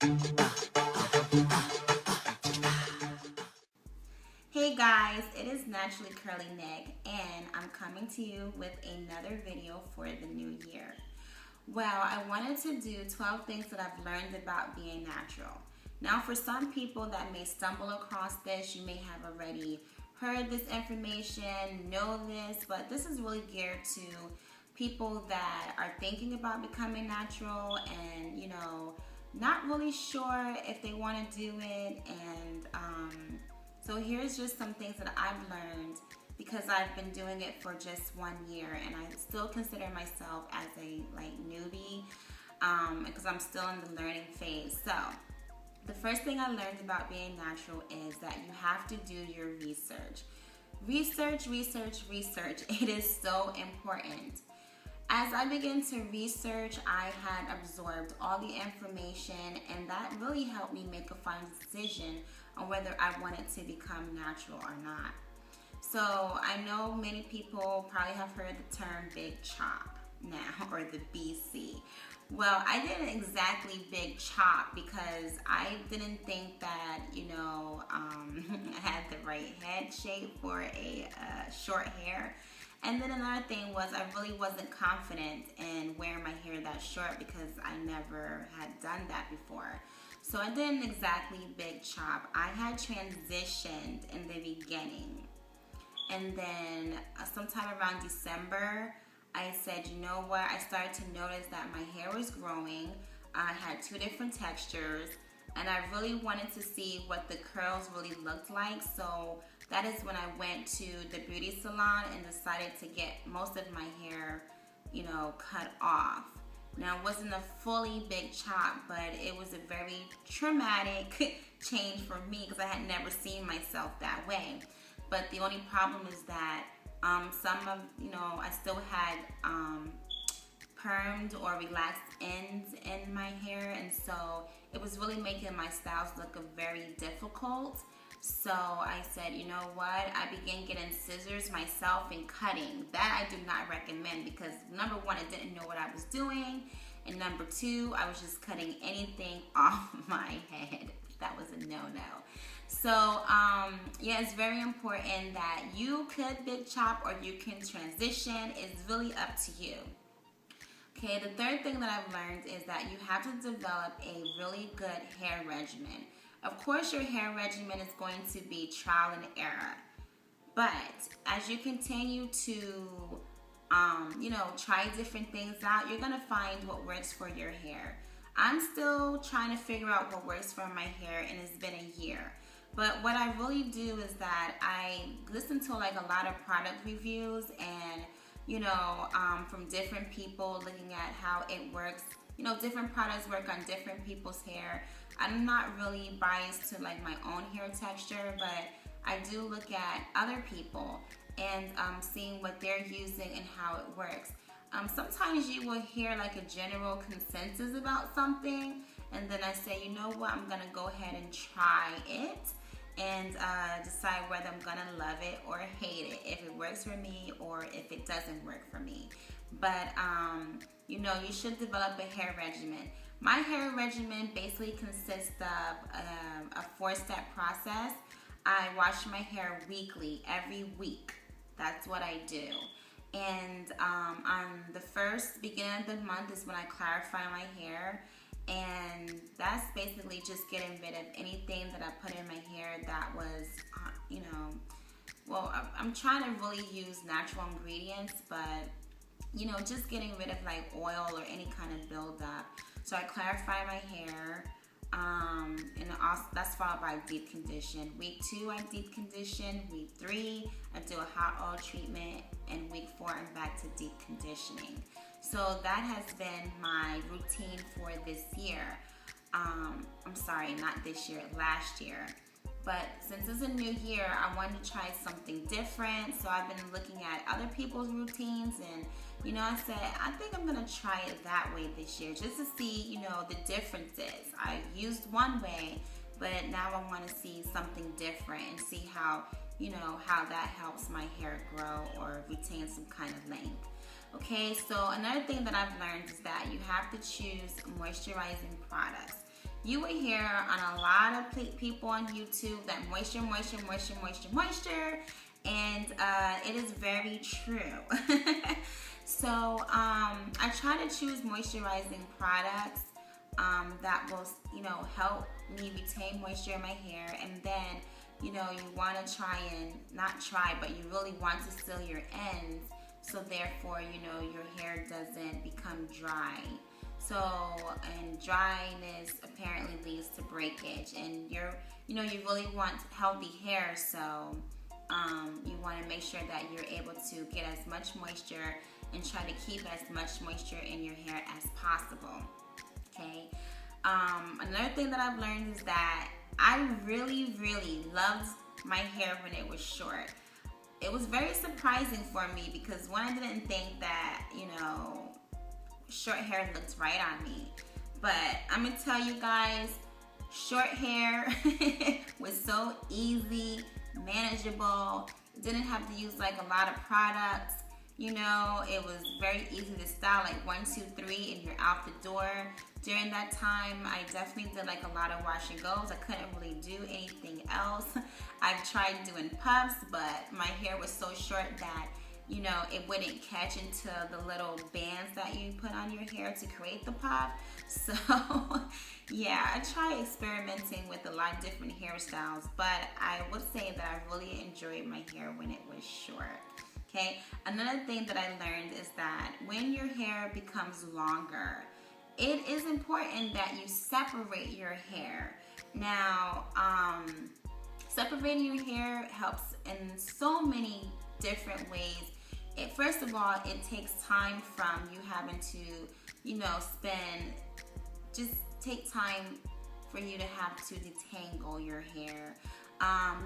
Hey guys, it is Naturally Curly Nick, and I'm coming to you with another video for the new year. Well, I wanted to do 12 things that I've learned about being natural. Now, for some people that may stumble across this, you may have already heard this information, know this, but this is really geared to people that are thinking about becoming natural and, not really sure if they want to do it. So here's just some things that I've learned because I've been doing it for just 1 year, and I still consider myself as a newbie because I'm still in the learning phase. So the first thing I learned about being natural is that you have to do your research. Research, research, research. It is so important. As I began to research, I had absorbed all the information, and that really helped me make a final decision on whether I wanted to become natural or not. So I know many people probably have heard the term big chop now, or the BC. Well, I didn't exactly big chop because I didn't think that, I had the right head shape for a short hair. And then another thing was I really wasn't confident in wearing my hair that short because I never had done that before. So I didn't exactly big chop. I had transitioned in the beginning. And then sometime around December, I said, you know what? I started to notice that my hair was growing. I had two different textures, and I really wanted to see what the curls really looked like. So that is when I went to the beauty salon and decided to get most of my hair, cut off. Now, it wasn't a fully big chop, but it was a very traumatic change for me because I had never seen myself that way. But the only problem is that I still had permed or relaxed ends in my hair, and so it was really making my styles look very difficult. So I said, you know what? I began getting scissors myself and cutting. That I do not recommend because number one, I didn't know what I was doing. And number two, I was just cutting anything off my head. That was a no-no. So, it's very important that you could big chop or you can transition. It's really up to you. Okay, the third thing that I've learned is that you have to develop a really good hair regimen. Of course, your hair regimen is going to be trial and error. But as you continue to, try different things out, you're going to find what works for your hair. I'm still trying to figure out what works for my hair, and it's been a year. But what I really do is that I listen to a lot of product reviews and, from different people looking at how it works. Different products work on different people's hair. I'm not really biased to my own hair texture, but I do look at other people and seeing what they're using and how it works. Sometimes you will hear a general consensus about something, and then I say, you know what, I'm gonna go ahead and try it and decide whether I'm gonna love it or hate it, if it works for me or if it doesn't work for me. But you should develop a hair regimen. My hair regimen basically consists of a 4-step process. I wash my hair weekly, every week. That's what I do. And on the first beginning of the month is when I clarify my hair. And that's basically just getting rid of anything that I put in my hair that was, I'm trying to really use natural ingredients, but, just getting rid of oil or any kind of buildup. So I clarify my hair, and also that's followed by deep condition. Week 2, I deep condition. Week 3, I do a hot oil treatment, and week 4, I'm back to deep conditioning. So that has been my routine for this year. I'm sorry, not this year, last year. But since it's a new year, I wanted to try something different. So I've been looking at other people's routines, and I said, I think I'm gonna try it that way this year just to see, the differences. I used one way, but now I want to see something different and see how that helps my hair grow or retain some kind of length. Okay, so another thing that I've learned is that you have to choose moisturizing products. You will hear on a lot of people on YouTube that moisture, and it is very true. So I try to choose moisturizing products that will, help me retain moisture in my hair, and then, you want to but you really want to seal your ends, so therefore, your hair doesn't become dry. So, and dryness apparently leads to breakage, and you really want healthy hair, so you want to make sure that you're able to get as much moisture and try to keep as much moisture in your hair as possible. Okay. Another thing that I've learned is that I really, really loved my hair when it was short. It was very surprising for me because one, I didn't think that, short hair looked right on me. But I'm gonna tell you guys, short hair was so easy, manageable. Didn't have to use like a lot of products. It was very easy to style, like 1, 2, 3, and you're out the door. During that time, I definitely did like a lot of wash and goes. I couldn't really do anything else. I've tried doing puffs, but my hair was so short that, it wouldn't catch into the little bands that you put on your hair to create the puff. So, yeah, I tried experimenting with a lot of different hairstyles, but I would say that I really enjoyed my hair when it was short. Okay, another thing that I learned is that when your hair becomes longer, it is important that you separate your hair. Now, separating your hair helps in so many different ways. First of all, it takes time from you having to, take time for you to have to detangle your hair.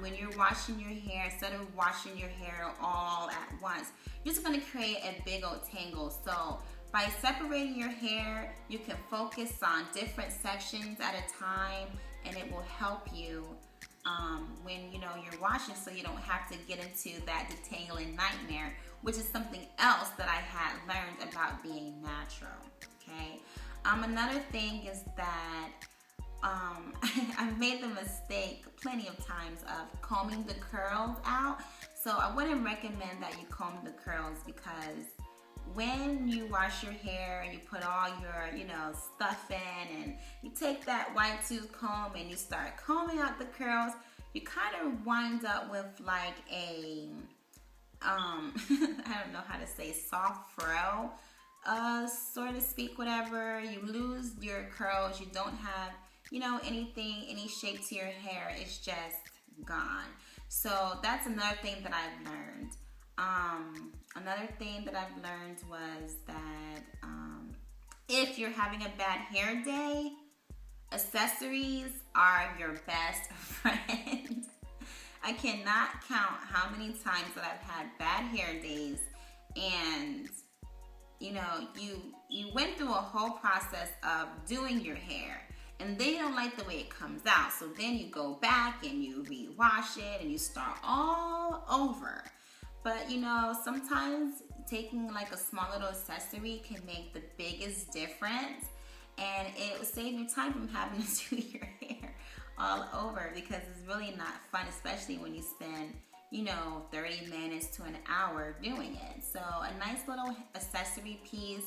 When you're washing your hair, instead of washing your hair all at once, you're just going to create a big old tangle. So by separating your hair, you can focus on different sections at a time, and it will help you when you're washing, so you don't have to get into that detangling nightmare, which is something else that I had learned about being natural. Okay. Another thing is that I've made the mistake plenty of times of combing the curls out. So I wouldn't recommend that you comb the curls, because when you wash your hair and you put all your, stuff in, and you take that white tooth comb and you start combing out the curls, you kind of wind up with like a, I don't know how to say, soft fro, so to speak, whatever. You lose your curls. You don't have, any shape to your hair. It's just gone. So that's another thing that I've learned. Another thing that I've learned was that if you're having a bad hair day, accessories are your best friend. I cannot count how many times that I've had bad hair days, and you went through a whole process of doing your hair, and they don't like the way it comes out. So then you go back and you rewash it and you start all over. But sometimes taking like a small little accessory can make the biggest difference, and it will save you time from having to do your hair all over, because it's really not fun, especially when you spend 30 minutes to an hour doing it. So a nice little accessory piece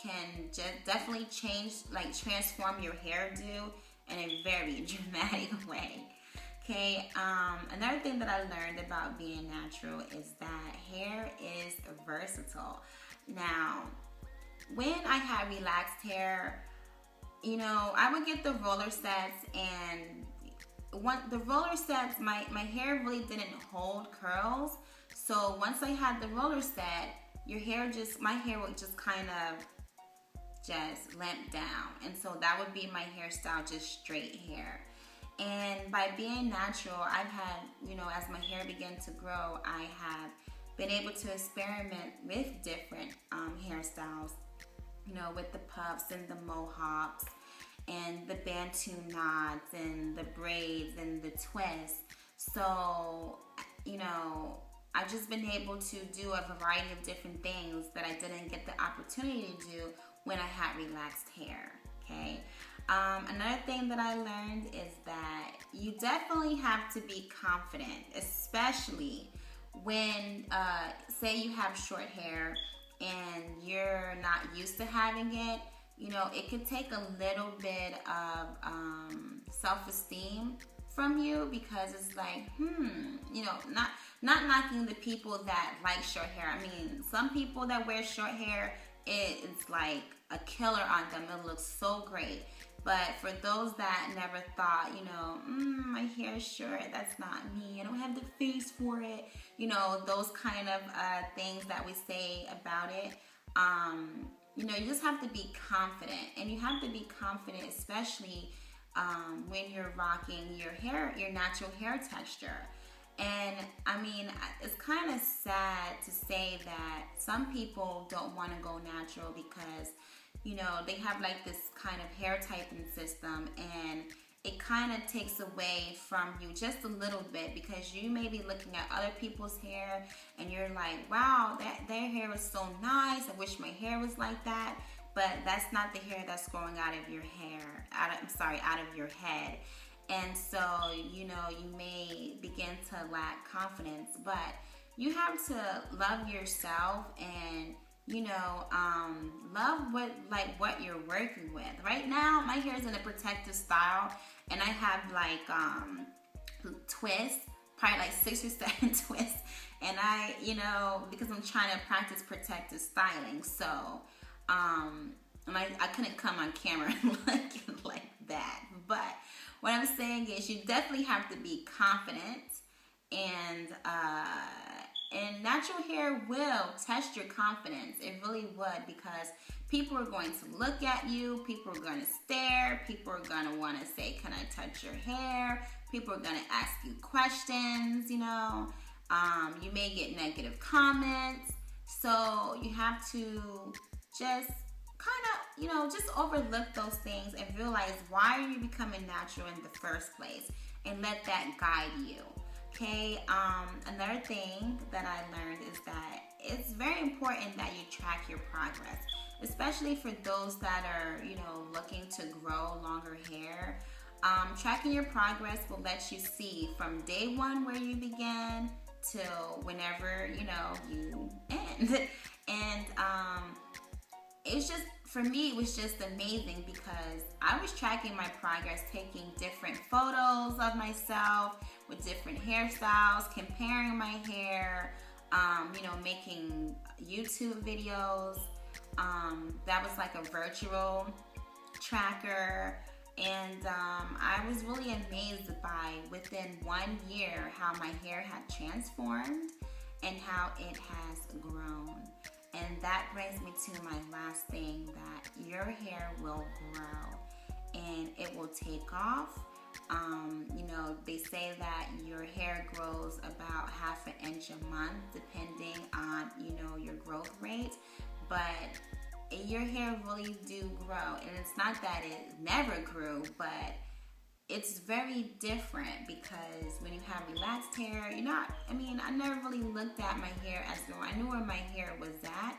can just definitely transform your hairdo in a very dramatic way. Okay, another thing that I learned about being natural is that hair is versatile. Now, when I had relaxed hair, I would get the roller sets, and the roller sets, my hair really didn't hold curls. So once I had the roller set, my hair would just kind of just limp down. And so that would be my hairstyle, just straight hair. And by being natural, I've had, as my hair began to grow, I have been able to experiment with different hairstyles, with the puffs and the mohawks and the bantu knots and the braids and the twists. So, I've just been able to do a variety of different things that I didn't get the opportunity to do when I had relaxed hair. Okay. Another thing that I learned is that you definitely have to be confident, especially when, say you have short hair and you're not used to having it. You know, it could take a little bit of self-esteem from you, because it's like, you know, not knocking the people that like short hair. I mean, some people that wear short hair, it's like a killer on them. It looks so great. But for those that never thought, you know, my hair is short, that's not me, I don't have the face for it, you know, those kind of things that we say about it, you know, you just have to be confident. And you have to be confident, especially when you're rocking your hair, your natural hair texture. And I mean, it's kind of sad to say that some people don't want to go natural because, you know, they have like this kind of hair typing system, and it kind of takes away from you just a little bit, because you may be looking at other people's hair and you're like, wow, their hair is so nice, I wish my hair was like that. But that's not the hair that's growing out of your hair, out of your head. And so, you know, you may begin to lack confidence, but you have to love yourself and, you know, love what you're working with. Right now, my hair is in a protective style, and I have like twists, probably like 6 or 7 twists. And I, you know, because I'm trying to practice protective styling, so and I couldn't come on camera looking like that. But what I'm saying is, you definitely have to be confident, and natural hair will test your confidence. It really would, because people are going to look at you, people are going to stare, people are going to want to say, can I touch your hair? People are going to ask you questions, you know. You may get negative comments. So you have to just kind of, you know, just overlook those things and realize, why are you becoming natural in the first place, and let that guide you. Okay, another thing that I learned is that it's very important that you track your progress, especially for those that are, you know, looking to grow longer hair. Tracking your progress will let you see from day one where you began till whenever, you know, you end. And it's just, for me, it was just amazing, because I was tracking my progress, taking different photos of myself with different hairstyles, comparing my hair, you know, making YouTube videos. That was like a virtual tracker. And I was really amazed by, within 1 year, how my hair had transformed and how it has grown. And that brings me to my last thing, that your hair will grow and it will take off. You know, they say that your hair grows about ½ an inch a month, depending on, you know, your growth rate. But your hair really do grow. And it's not that it never grew, but it's very different, because when you have relaxed hair, you're not, I mean, I never really looked at my hair as growing. I knew where my hair was at,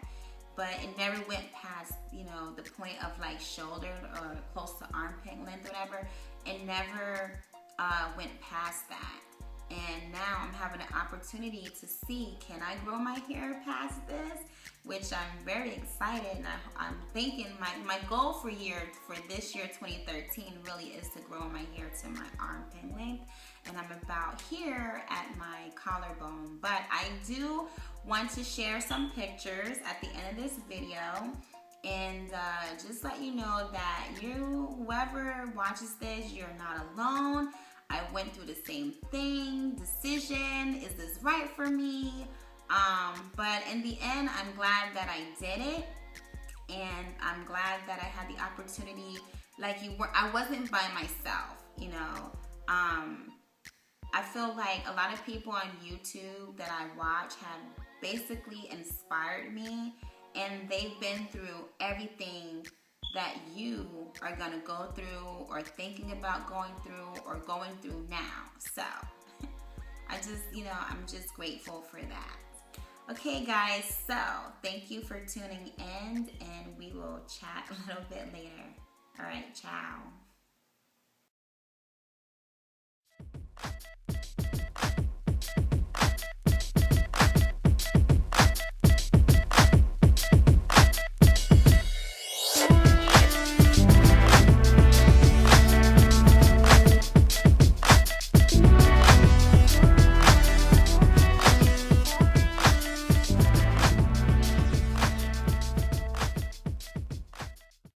but it never went past, you know, the point of like shoulder or close to armpit length, whatever. It never went past that. And now I'm having an opportunity to see, can I grow my hair past this? Which I'm very excited. And I'm thinking my goal for this year, 2013, really is to grow my hair to my armpit length. And I'm about here at my collarbone. But I do want to share some pictures at the end of this video. And just let you know that whoever watches this, you're not alone. I went through the same thing, decision, is this right for me? But in the end, I'm glad that I did it. And I'm glad that I had the opportunity, I wasn't by myself, you know. I feel like a lot of people on YouTube that I watch have basically inspired me, and they've been through everything that you are gonna go through, or thinking about going through, or going through now. So I'm just grateful for that. Okay guys, so thank you for tuning in, and we will chat a little bit later. All right, ciao.